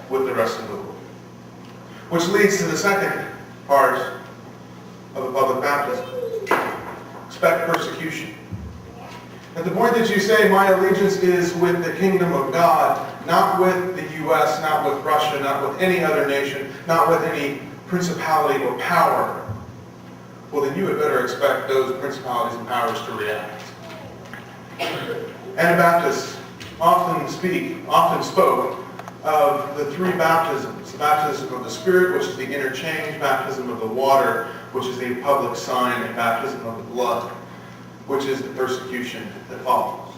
with the rest of the world. Which leads to the second part of the public baptism. Expect persecution. At the point that you say, my allegiance is with the kingdom of God, not with the U.S., not with Russia, not with any other nation, not with any principality or power, well then you had better expect those principalities and powers to react. Anabaptists often spoke of the three baptisms: the baptism of the Spirit, which is the interchange; baptism of the water, which is the public sign; and baptism of the blood, which is the persecution that follows.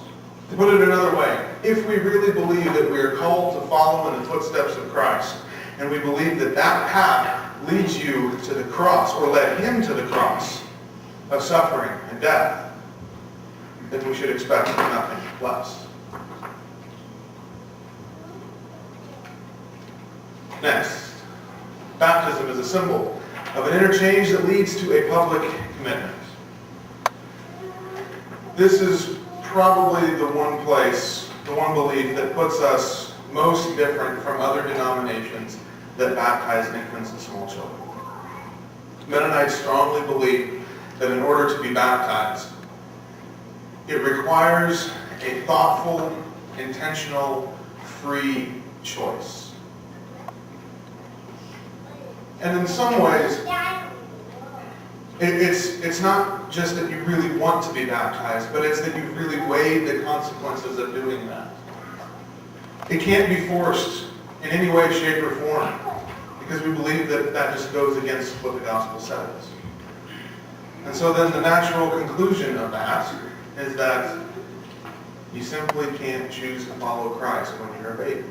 To put it another way, if we really believe that we are called to follow in the footsteps of Christ, and we believe that that path leads you to the cross, or led him to the cross of suffering and death, then we should expect nothing less. Next, baptism is a symbol of an interchange that leads to a public commitment. This is probably the one place, the one belief that puts us most different from other denominations that baptize infants and small children. Mennonites strongly believe that in order to be baptized, it requires a thoughtful, intentional, free choice. And in some ways, it's not just that you really want to be baptized, but it's that you've really weighed the consequences of doing that. It can't be forced in any way, shape, or form, because we believe that that just goes against what the gospel says. And so then the natural conclusion of that is that you simply can't choose to follow Christ when you're a baby.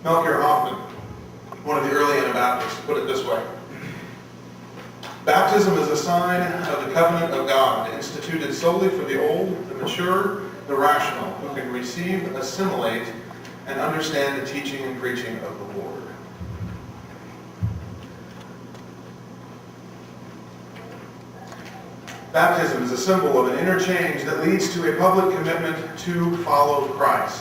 Melchior Hoffman, one of the early Anabaptists, put it this way: baptism is a sign of the covenant of God, instituted solely for the old, the mature, the rational, who can receive, assimilate, and understand the teaching and preaching of the Lord. Baptism is a symbol of an interchange that leads to a public commitment to follow Christ.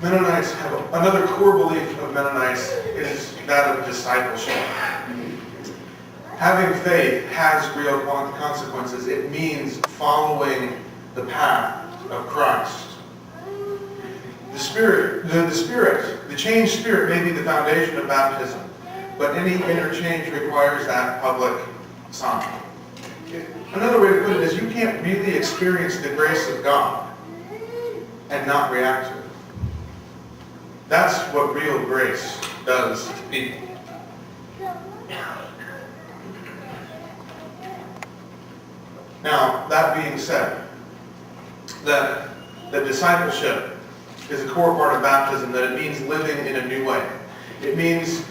Mennonites have another core belief of Mennonites is that of discipleship. Having faith has real consequences. It means following the path of Christ. The changed spirit may be the foundation of baptism, but any interchange requires that public sign. Another way to put it is you can't really experience the grace of God and not react to it. That's what real grace does to people. Now, that being said, that discipleship is a core part of baptism, that it means living in a new way. It means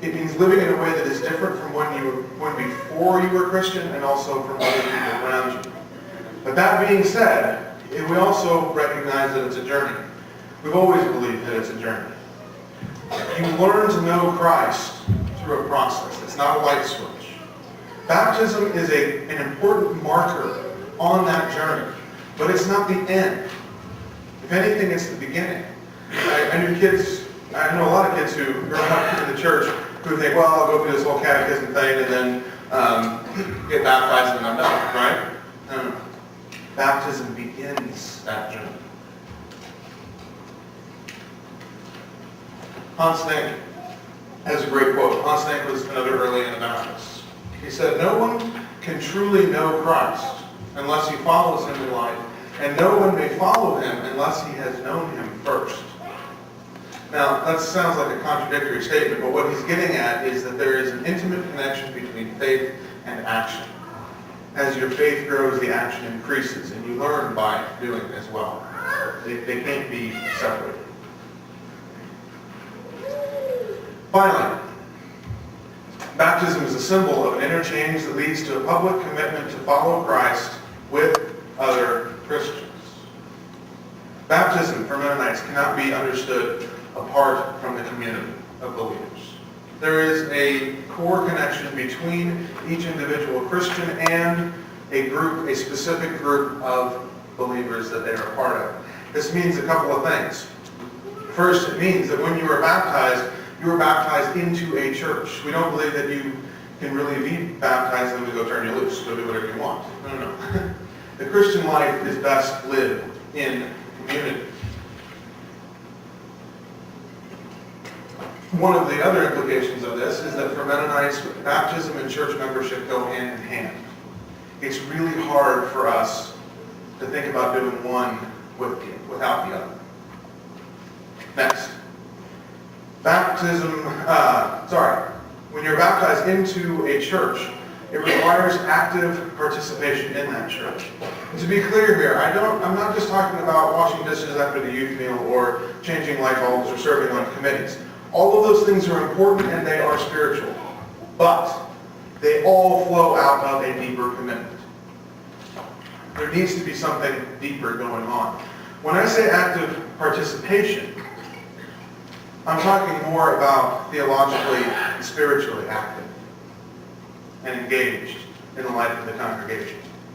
living in a way that is different from when before you were Christian, and also from other people around you. But that being said, we also recognize that it's a journey. We've always believed that it's a journey. You learn to know Christ through a process. It's not a light switch. Baptism is an important marker on that journey, but it's not the end. If anything, it's the beginning. I know a lot of kids who grow up in the church who think, well, I'll go through this whole catechism thing and then get baptized and I'm done, right? No. Baptism begins that journey. Hans Denk has a great quote. Hans Denk was another early Anabaptist. He said, "No one can truly know Christ unless he follows him in life, and no one may follow him unless he has known him first." Now, that sounds like a contradictory statement, but what he's getting at is that there is an intimate connection between faith and action. As your faith grows, the action increases, and you learn by doing it as well. They can't be separated. Finally, baptism is a symbol of an interchange that leads to a public commitment to follow Christ with other Christians. Baptism for Mennonites cannot be understood apart from the community of believers. There is a core connection between each individual Christian and a specific group of believers that they are a part of. This means a couple of things. First, it means that when you are baptized into a church. We don't believe that you can really be baptized and then we go turn you loose, go do whatever you want. No. The Christian life is best lived in community. One of the other implications of this is that for Mennonites, baptism and church membership go hand in hand. It's really hard for us to think about doing one without the other. Next. When you're baptized into a church, it requires active participation in that church. And to be clear here, I'm not just talking about washing dishes after the youth meal or changing light bulbs or serving on committees. All of those things are important and they are spiritual. But they all flow out of a deeper commitment. There needs to be something deeper going on. When I say active participation, I'm talking more about theologically and spiritually active and engaged in the life of the congregation.